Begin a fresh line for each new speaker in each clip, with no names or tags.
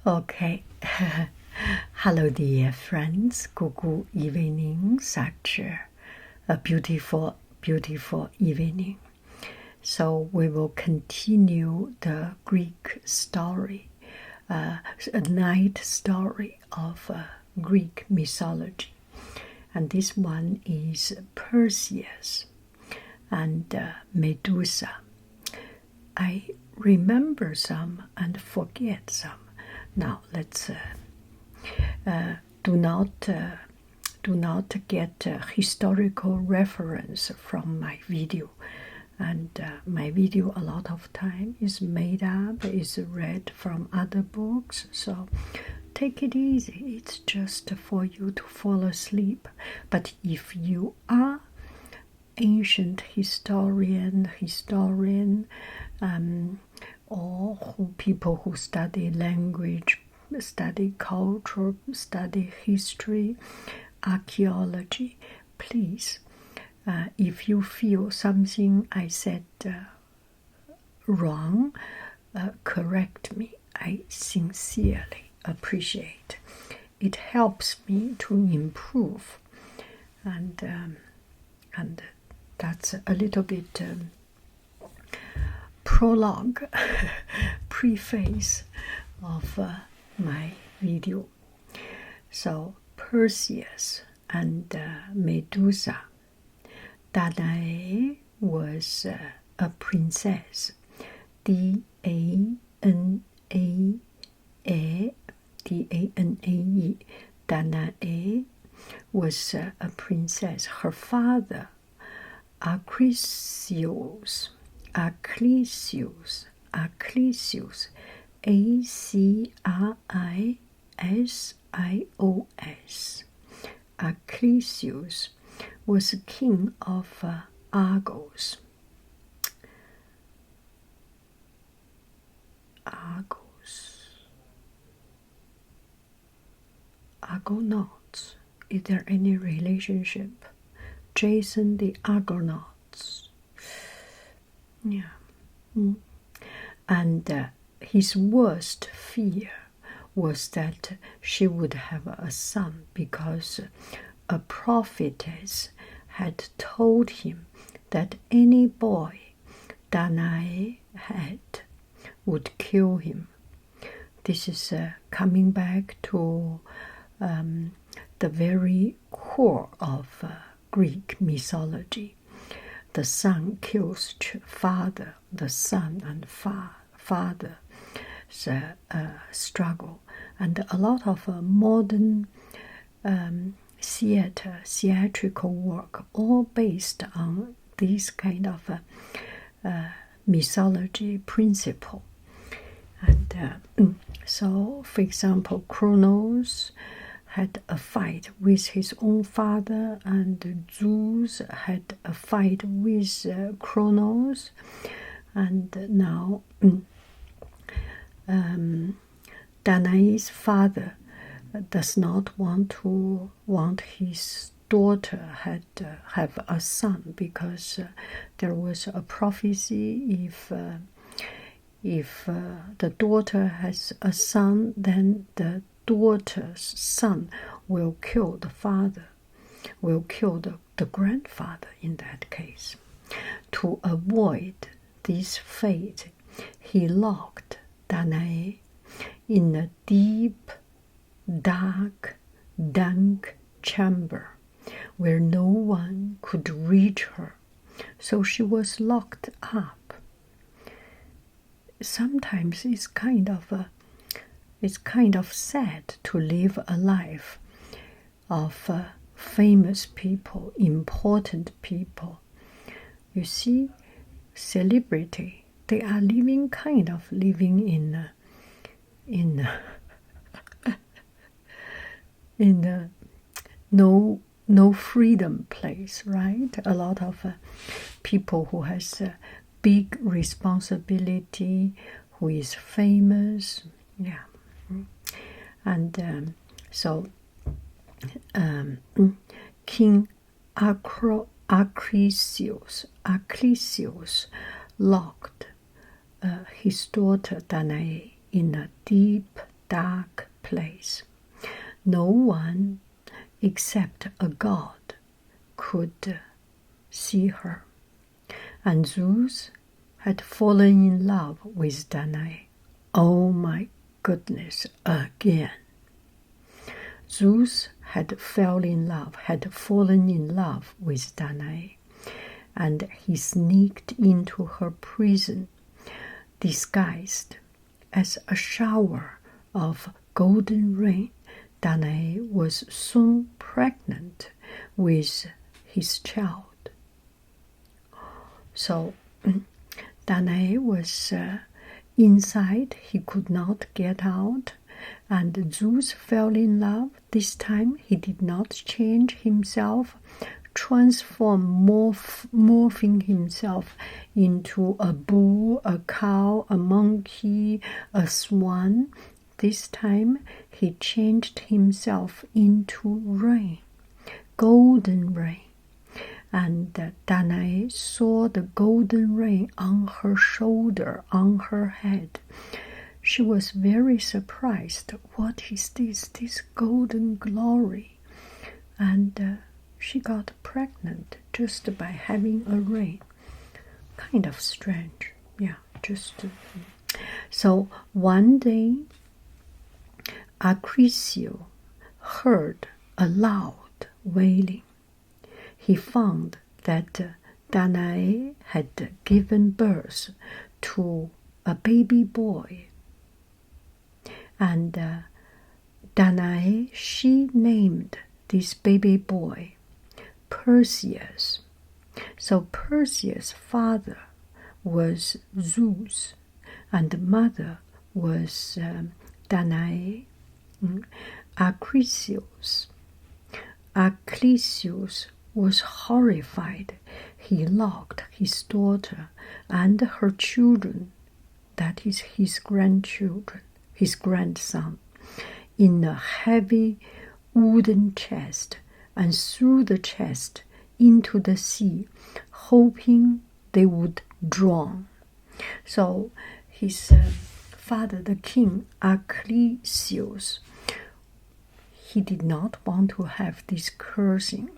Okay. Hello, dear friends. Good evening. Such a beautiful, beautiful evening. So we will continue the Greek story, a night story of Greek mythology. And this one is Perseus and Medusa. I remember some and forget some. Now let's do not get historical reference from my video, and my video a lot of time is made up, is read from other books, so take it easy. It's just for you to fall asleep. But if you are ancient historian, or people who study language, study culture, study history, archaeology, please, if you feel something I said wrong, correct me. I sincerely appreciate. It helps me to improve, and that's a little bit prologue, preface of my video. So Perseus and Medusa. Danae was a princess. D-A-N-A-E. Danae was a princess. Her father, Acrisius, Acrisius, Acrisius was king of Argos. Argonauts. Is there any relationship? Jason the Argonauts. Yeah. And his worst fear was that she would have a son, because a prophetess had told him that any boy Danae had would kill him. This is coming back to the very core of Greek mythology. The son kills father, the son and father struggle, and a lot of modern theatrical work, all based on this kind of mythology principle. And so, for example, Kronos had a fight with his own father, and Zeus had a fight with Kronos, and now Danae's father does not want his daughter have a son, because there was a prophecy if the daughter has a son, then the daughter's son will kill the father, will kill the grandfather in that case. To avoid this fate, he locked Danae in a deep, dark, dank chamber where no one could reach her. So she was locked up. Sometimes it's kind of sad to live a life of famous people, important people. You see, celebrity, they are living in a no freedom place, right? A lot of people who has big responsibility, who is famous, yeah. And so King Acrisius locked his daughter Danae in a deep, dark place. No one except a god could see her. And Zeus had fallen in love with Danae. Oh my goodness, again. Zeus had fallen in love with Danae, and he sneaked into her prison, disguised as a shower of golden rain. Danae was soon pregnant with his child. So Danae was inside, he could not get out, and Zeus fell in love. This time he did not change himself, morphing himself into a bull, a cow, a monkey, a swan. This time he changed himself into rain, golden rain. And Danae saw the golden rain on her shoulder, on her head. She was very surprised. What is this golden glory? And she got pregnant just by having a rain. Kind of strange. Yeah, So one day, Wisio heard a loud wailing. He found that Danae had given birth to a baby boy. And Danae, she named this baby boy Perseus. So Perseus' father was Zeus, and the mother was Danae. Achilles was horrified. He locked his daughter and her children, that is his grandchildren, his grandson, in a heavy wooden chest, and threw the chest into the sea, hoping they would drown. So his father, the king Achilles, he did not want to have this cursing,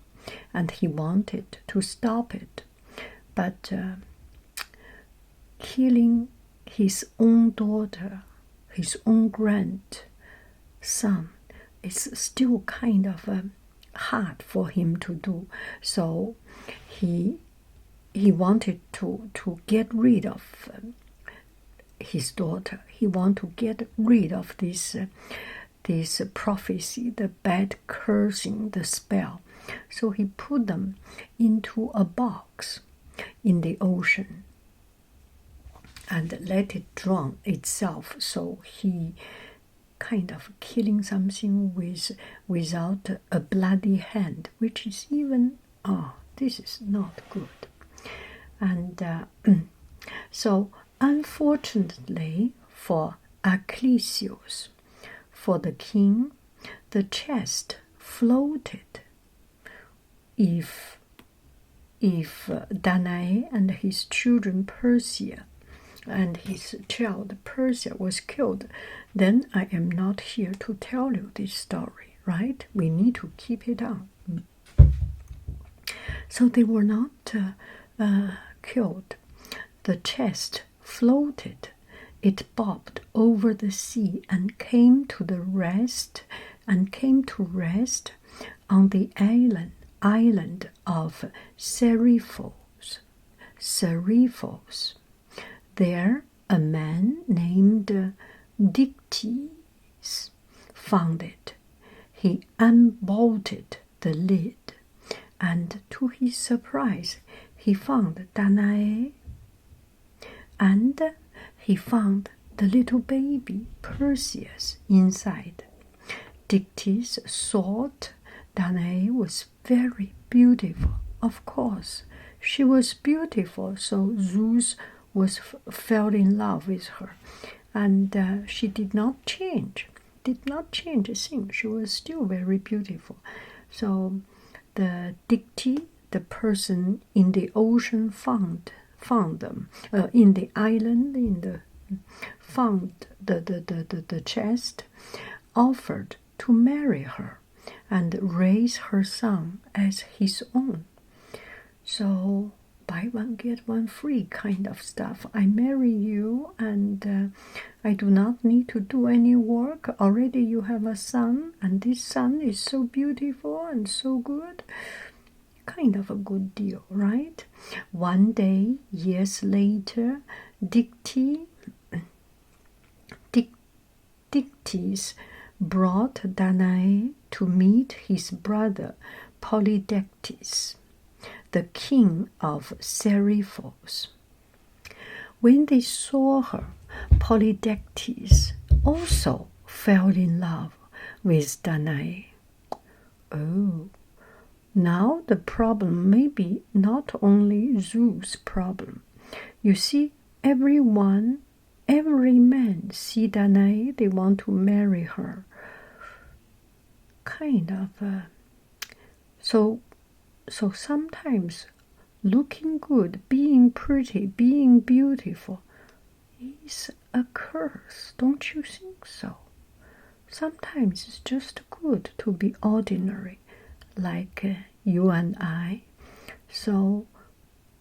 and he wanted to stop it. But killing his own daughter, his own grandson, is still kind of hard for him to do. So he wanted to get rid of his daughter. He wanted to get rid of this prophecy, the bad cursing, the spell. So he put them into a box in the ocean and let it drown itself. So he kind of killing something without a bloody hand, which is even, this is not good. And so unfortunately for Achilles, for the king, the chest floated. If Danae and his children Perseus and his child Perseus was killed, then I am not here to tell you this story, right? We need to keep it on. So they were not killed. The chest floated. It bobbed over the sea and came to rest on the island of Seriphos. There a man named Dictys found it. He unbolted the lid, and to his surprise he found Danae, and he found the little baby Perseus inside. Dictys thought Danae was very beautiful. Of course, she was beautiful, so Zeus fell in love with her, and she did not change a thing. She was still very beautiful. So the Dicty, the person in the ocean, found them in the island, in the found the chest, offered to marry her and raise her son as his own. So buy one get one free kind of stuff. I marry you and I do not need to do any work. Already you have a son, and this son is so beautiful and so good. Kind of a good deal, right? One day, years later, Dictys brought Danae to meet his brother Polydectes, the king of Seriphos. When they saw her, Polydectes also fell in love with Danae. Oh, now the problem may be not only Zeus' problem. You see, every man see Danae, they want to marry her. Kind of. So sometimes looking good, being pretty, being beautiful is a curse. Don't you think so? Sometimes it's just good to be ordinary, like you and I. So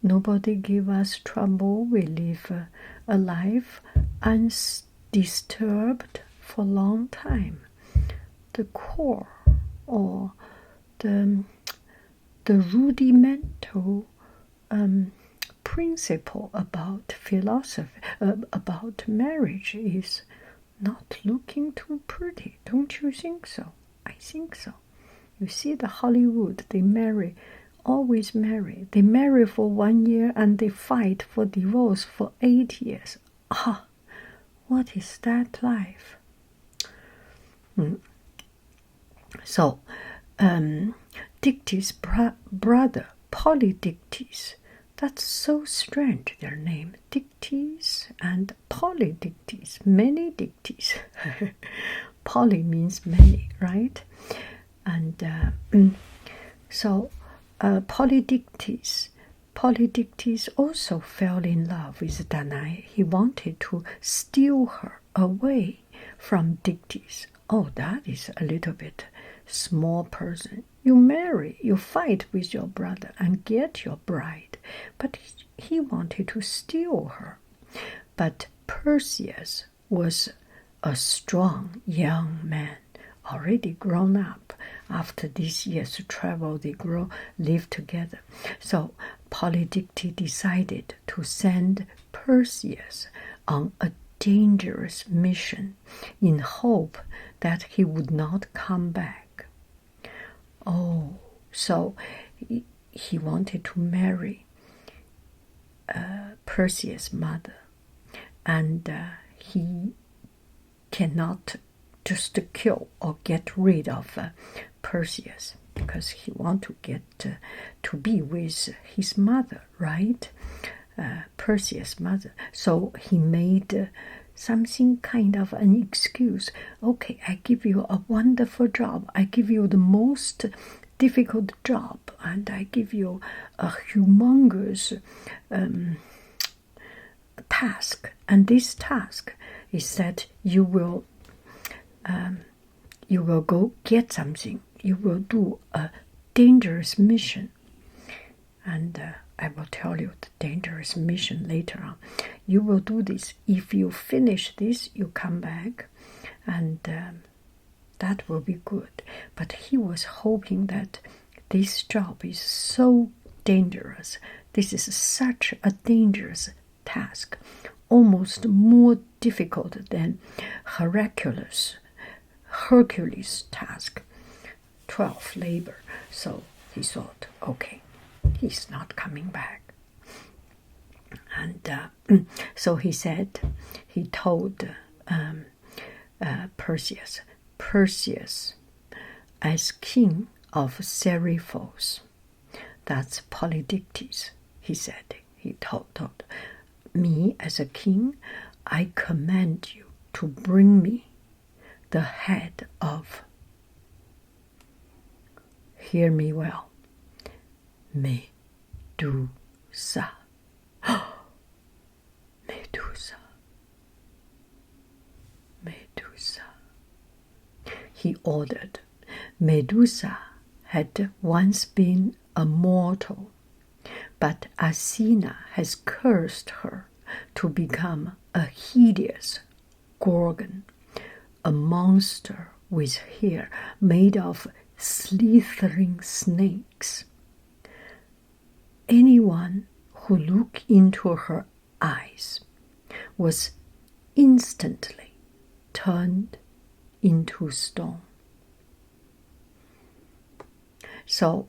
nobody give us trouble. We live a life undisturbed for a long time. The core or the rudimental principle about philosophy, about marriage is not looking too pretty. Don't you think so? I think so. You see the Hollywood, they marry, always marry. They marry for 1 year and they fight for divorce for 8 years. Ah, what is that life? So, Dictys' brother, Polydectes, that's so strange, their name. Dictys and Polydectes, many Dictys. Poly means many, right? And so Polydectes also fell in love with Danae. He wanted to steal her away from Dictys. Oh, that is a little bit small person. You marry, you fight with your brother and get your bride. But he wanted to steal her. But Perseus was a strong young man, already grown up. After these years of travel, they live together. So Polydectes decided to send Perseus on a dangerous mission in hope that he would not come back. Oh, so he wanted to marry Perseus' mother, and he cannot just kill or get rid of Perseus because he want to get to be with his mother, right? Perseus' mother. So he made something kind of an excuse. Okay, I give you a wonderful job. I give you the most difficult job, and I give you a humongous task. And this task is that you will go get something. You will do a dangerous mission. And I will tell you the dangerous mission later on. You will do this. If you finish this, you come back, and that will be good. But he was hoping that this job is so dangerous. This is such a dangerous task, almost more difficult than Hercules' task, 12 labor. So he thought, okay, he's not coming back. And so he told Perseus, as king of Seriphos, that's Polydectes, he told me as a king, I command you to bring me the head of, hear me well, Medusa. Medusa. he ordered. Medusa had once been a mortal, but Athena has cursed her to become a hideous gorgon, a monster with hair made of slithering snakes. Anyone who looked into her eyes was instantly turned into stone. So,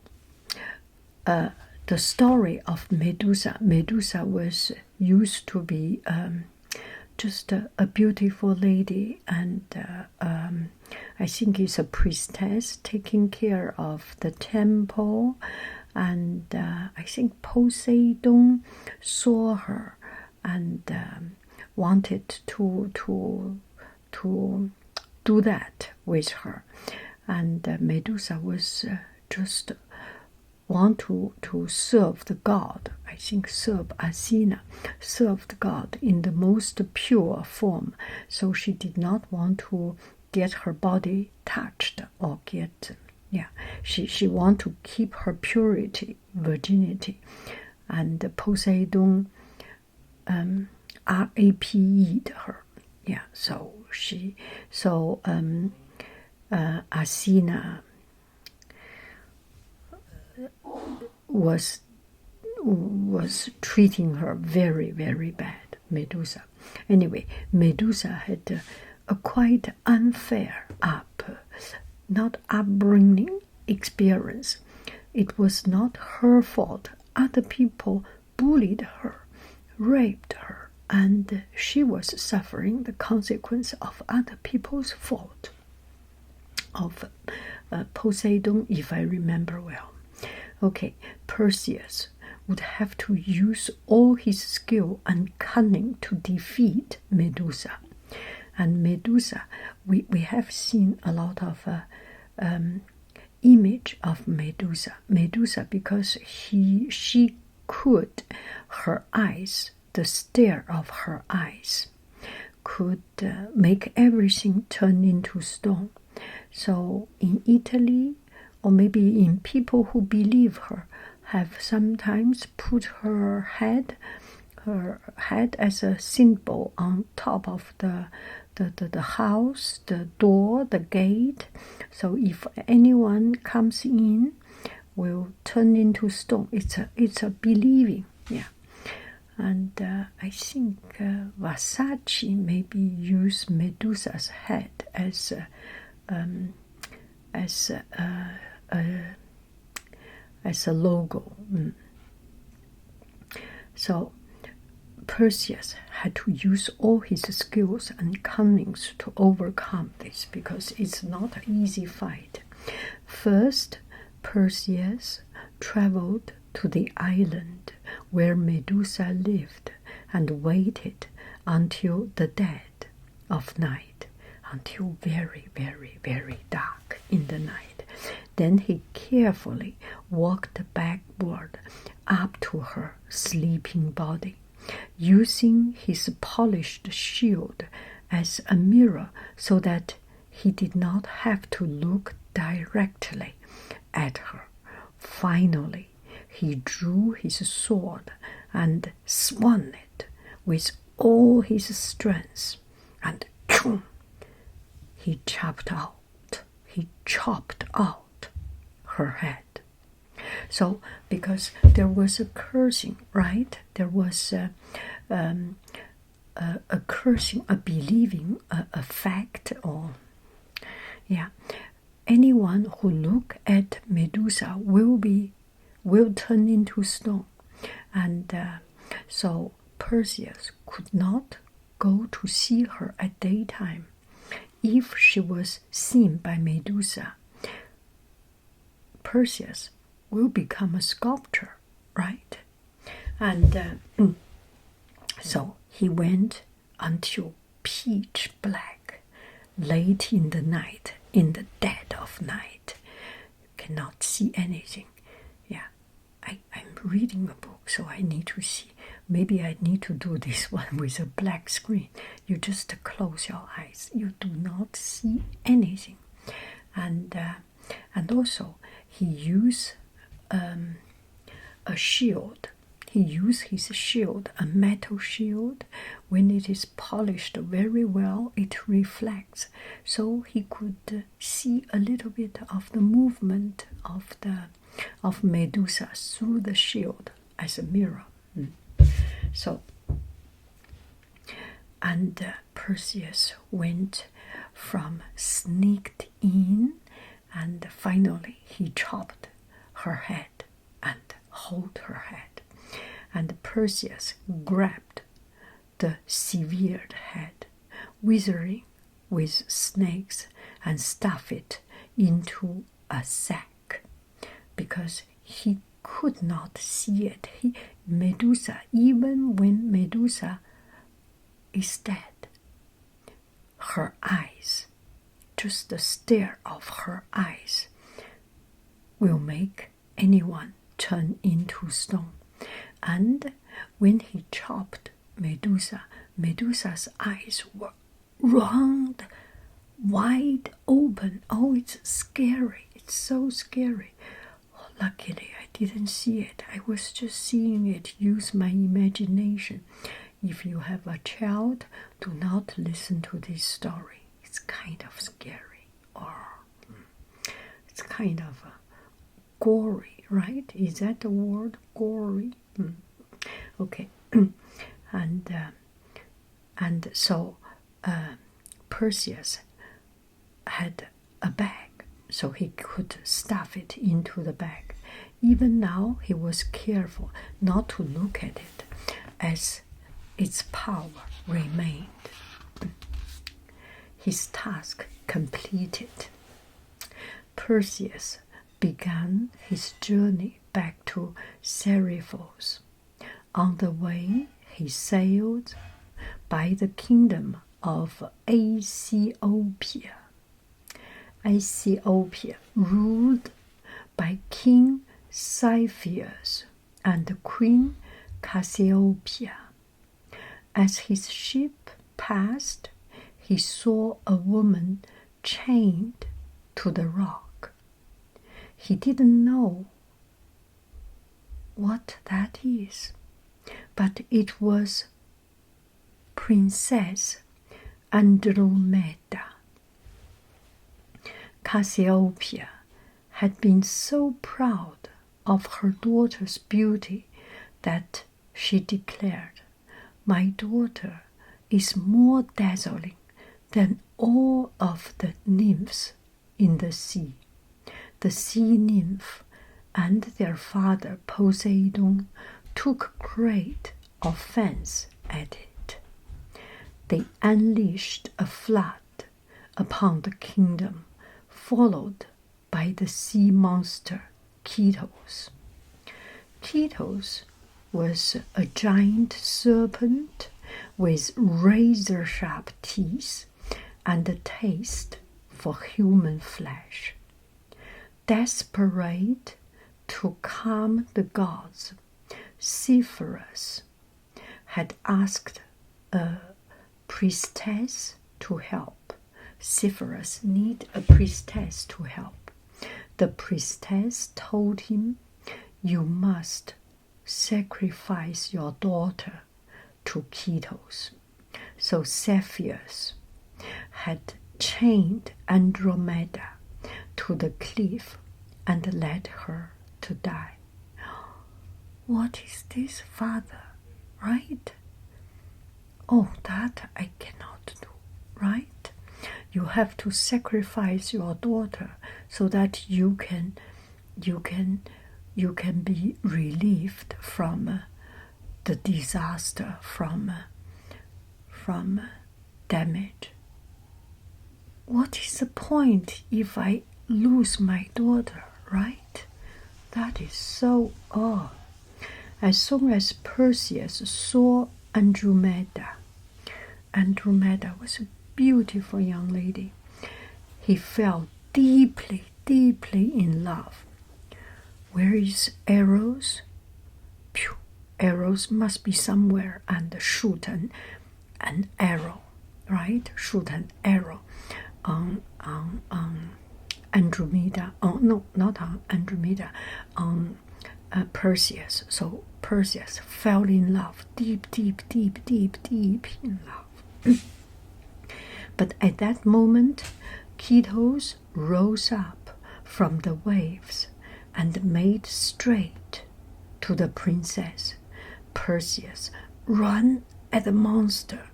the story of Medusa. Medusa was used to be just a beautiful lady, and I think it's a priestess taking care of the temple. And I think Poseidon saw her and wanted to do that with her. And Medusa was just want to serve the god. I think serve Athena, served God in the most pure form. So she did not want to get her body touched or get, she want to keep her purity, virginity. And Poseidon raped her. Athena was treating her very, very bad, Medusa. Anyway, Medusa had a quite unfair upbringing experience. It was not her fault. Other people bullied her, raped her, and she was suffering the consequence of other people's fault. Of Poseidon, if I remember well. Okay, Perseus would have to use all his skill and cunning to defeat Medusa. And Medusa, we have seen a lot of image of Medusa. Medusa, because she could, her eyes, the stare of her eyes, could make everything turn into stone. So in Italy, or maybe in people who believe her, have sometimes put her head as a symbol on top of the house, the door, the gate. So if anyone comes in, will turn into stone. It's a believing, And I think Versace maybe used Medusa's head as a logo. So Perseus had to use all his skills and cunnings to overcome this, because it's not an easy fight. First, Perseus traveled to the island where Medusa lived and waited until the dead of night, until very, very, very dark in the night. Then he carefully walked backward up to her sleeping body, using his polished shield as a mirror so that he did not have to look directly at her. Finally, he drew his sword and swung it with all his strength, and he chopped out her head. So, because there was a cursing, right? There was a cursing, a believing, a fact, or anyone who look at Medusa will turn into stone. And so Perseus could not go to see her at daytime. If she was seen by Medusa, Perseus will become a sculptor, right? And so he went until pitch black, late in the night, in the dead of night. You cannot see anything. I'm reading a book, so I need to see. Maybe I need to do this one with a black screen. You just close your eyes. You do not see anything. and also he used a shield. He used his shield, a metal shield. When it is polished very well, it reflects, so he could see a little bit of the movement of Medusa through the shield as a mirror. So, and Perseus went sneaked in, and finally he chopped her head and hold her head. And Perseus grabbed the severed head, withering with snakes, and stuffed it into a sack, because he could not see it. Medusa, even when Medusa is dead, her eyes, just the stare of her eyes, will make anyone turn into stone. And when he chopped Medusa, Medusa's eyes were round, wide open. Oh, it's scary. It's so scary. Oh, luckily, I didn't see it. I was just seeing it. Use my imagination. If you have a child, do not listen to this story. It's kind of scary, or it's kind of gory, right? Is that the word, gory? Okay. And so Perseus had a bag, so he could stuff it into the bag. Even now, he was careful not to look at it, as its power remained. His task completed, Perseus began his journey back to Seriphos. On the way, he sailed by the kingdom of Ethiopia. Ethiopia, ruled by King Cepheus and Queen Cassiopeia. As his ship passed, he saw a woman chained to the rock. He didn't know what that is, but it was Princess Andromeda. Cassiopeia had been so proud of her daughter's beauty that she declared, "My daughter is more dazzling than all of the nymphs in the sea." The sea nymph and their father Poseidon took great offense at it. They unleashed a flood upon the kingdom, followed by the sea monster Ketos. Ketos was a giant serpent with razor-sharp teeth and a taste for human flesh. Desperate to calm the gods, Cepheus had asked a priestess to help. Cepheus needed a priestess to help. The priestess told him, "You must sacrifice your daughter to Ketos." So Cepheus had chained Andromeda to the cliff and led her to die. What is this, Father? Right? Oh, that I cannot do, right? You have to sacrifice your daughter so that you can be relieved from the disaster, from damage. What is the point if I lose my daughter, right? That is so odd. As soon as Perseus saw Andromeda was a beautiful young lady, he fell deeply, deeply in love. Where is arrows? Phew, arrows must be somewhere, and shoot an arrow, right? Shoot an arrow on Andromeda. Oh no, not on Andromeda, on Perseus. So Perseus fell in love, deep in love. But at that moment, Ketos rose up from the waves and made straight to the princess. Perseus ran at the monster.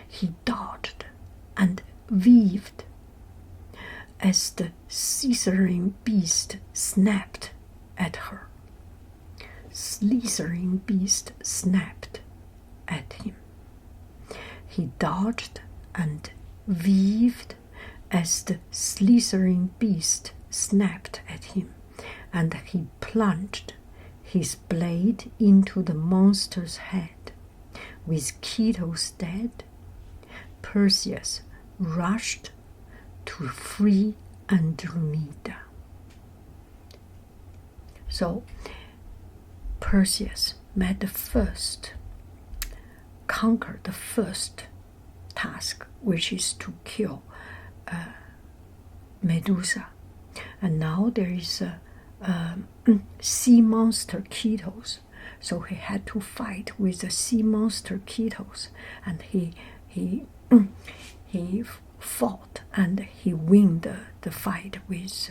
He dodged and weaved as the slithering beast snapped at her. Slithering beast snapped at him. He dodged and weaved as the slithering beast snapped at him, and he plunged his blade into the monster's head. With Ketos dead, Perseus rushed to free Andromeda. So Perseus conquered the first task, which is to kill Medusa. And now there is a sea monster Ketos. So he had to fight with the sea monster Ketos, and he fought and he won the fight with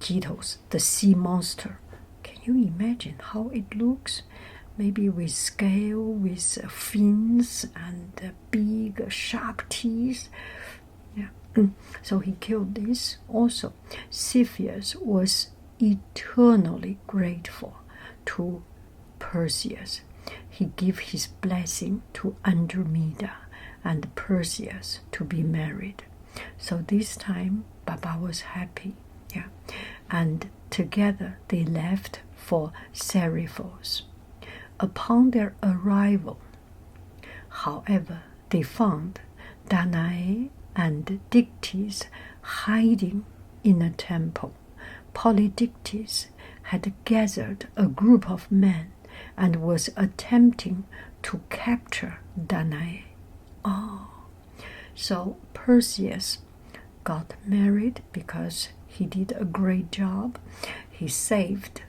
Ketos, the sea monster. Can you imagine how it looks? Maybe with scale, with fins and big sharp teeth. Yeah. So he killed this also. Cepheus was eternally grateful to Perseus. He gave his blessing to Andromeda and Perseus to be married. So this time Baba was happy. Yeah. And together they left for Seriphos. Upon their arrival, however, they found Danae and Dictys hiding in a temple. Polydictys had gathered a group of men and was attempting to capture Danae. So Perseus got married because he did a great job. He saved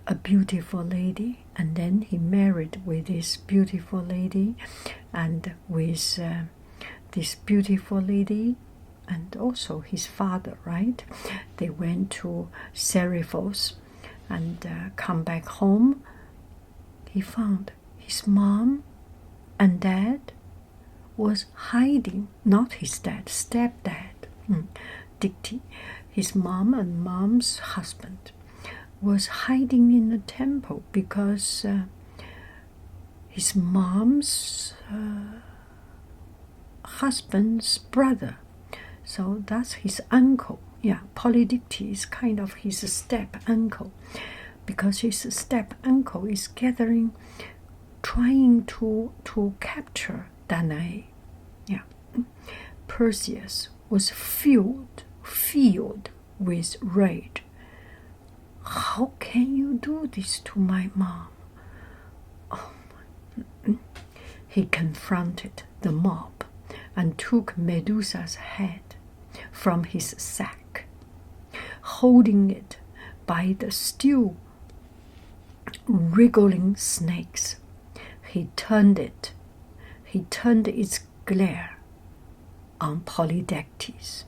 a beautiful lady, and then he married with this beautiful lady, and with this beautiful lady and also his father, right? They went to Seriphos and come back home. He found his mom and dad was hiding, not his dad, stepdad, Dicty, his mom and mom's husband, was hiding in the temple because his mom's husband's brother, so that's his uncle. Yeah, Polydictys is kind of his step uncle, because his step uncle is trying to capture Danae. Yeah, Perseus was filled with rage. How can you do this to my mom? He confronted the mob and took Medusa's head from his sack. Holding it by the still wriggling snakes, he turned its glare on Polydectes.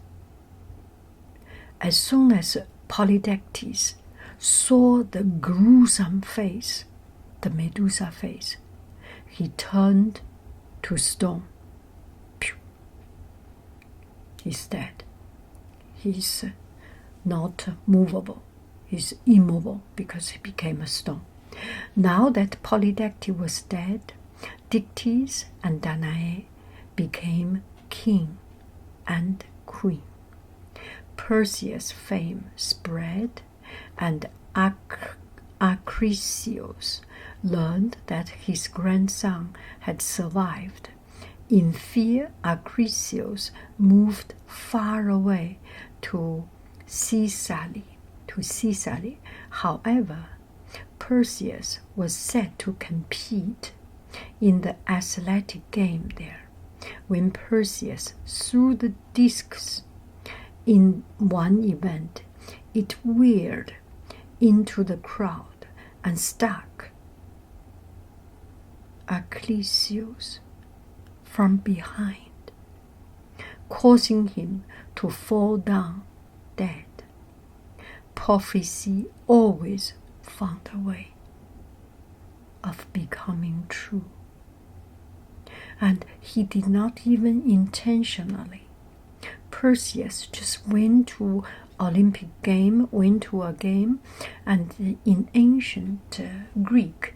As soon as Polydectes saw the gruesome face, the Medusa face, he turned to stone. Pew. He's dead. He's not movable. He's immovable because he became a stone. Now that Polydectes was dead, Dictys and Danae became king and queen. Perseus' fame spread, and Acrisius learned that his grandson had survived. In fear, Acrisius moved far away to Sicily. However, Perseus was set to compete in the athletic game there. When Perseus threw the discus in one event, it veered into the crowd and stuck Achilles from behind, causing him to fall down dead. Prophecy always found a way of becoming true. And he did not even intentionally. Perseus just went to Olympic game, went to a game, and in ancient Greek,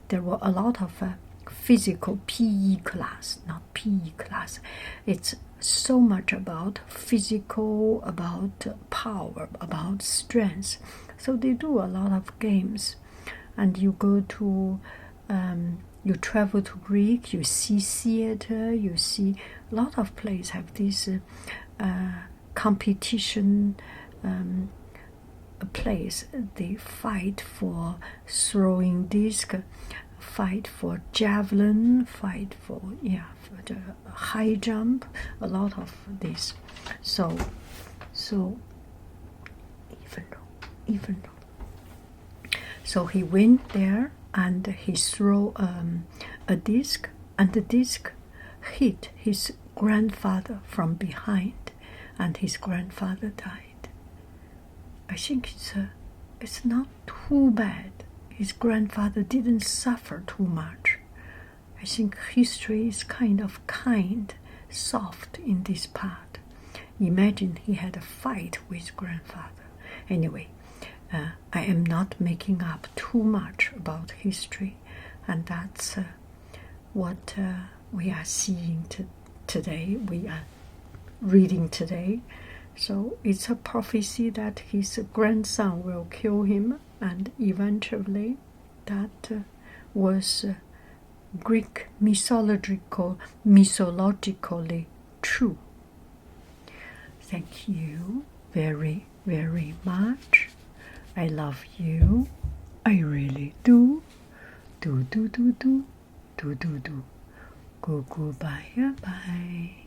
there were a lot of physical PE class, not PE class. It's so much about physical, about power, about strength. So they do a lot of games, and you go to you travel to Greek, you see theater, you see a lot of places have this competition place. They fight for throwing disc, fight for javelin, fight for for the high jump, a lot of this. So even though. So he went there and he threw a disc, and the disc hit his grandfather from behind, and his grandfather died. I think it's not too bad. His grandfather didn't suffer too much. I think history is kind of kind, soft in this part. Imagine he had a fight with grandfather. Anyway, I am not making up too much about history, and that's what we are seeing today, we are reading today. So it's a prophecy that his grandson will kill him, and eventually that was Greek mythologically true. Thank you very, very much. I love you. I really do. Do. Go bye bye.